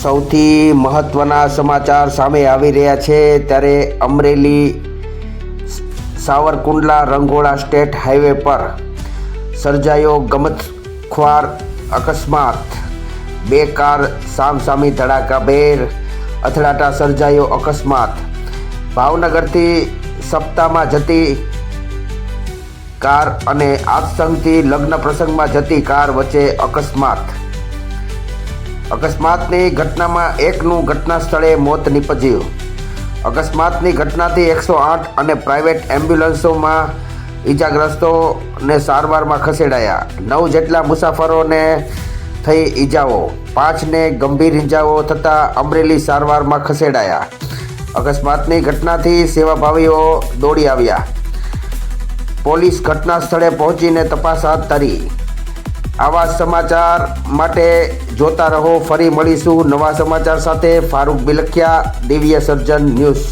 સૌથી મહત્વના સમાચાર સામે આવી રહ્યા છે ત્યારે અમરેલી સાવરકુંડલા રંગોળા સ્ટેટ હાઈવે પર સર્જાયો ગમખ્વાર અકસ્માત। બે કાર સામસામી ધડાકાભેર અથડાટા સર્જાયો અકસ્માત। ભાવનગરથી સપ્તાહમાં જતી કાર અને આસંગથી લગ્ન પ્રસંગમાં જતી કાર વચ્ચે અકસ્માતની ઘટનામાં એકનું ઘટના સ્થળે મોત નીપજ્યું। અકસ્માતની ઘટનાથી 108 અને પ્રાઇવેટ એમ્બ્યુલન્સોમાં ઈજાગ્રસ્તોને સારવારમાં ખસેડાયા। 9 જેટલા મુસાફરોને થઈ ઈજાઓ, 5ને ગંભીર ઈજાઓ થતાં અમરેલી સારવારમાં ખસેડાયા। અકસ્માતની ઘટનાથી સેવાભાવીઓ દોડી આવ્યા। પોલીસ ઘટના સ્થળે પહોંચીને તપાસ હાથ ધરી। આવા સમાચાર માટે જોતા રહો। ફરી મળીશું નવા સમાચાર સાથે। ફારૂક બિલખિયા, દિવ્ય સર્જન ન્યૂઝ।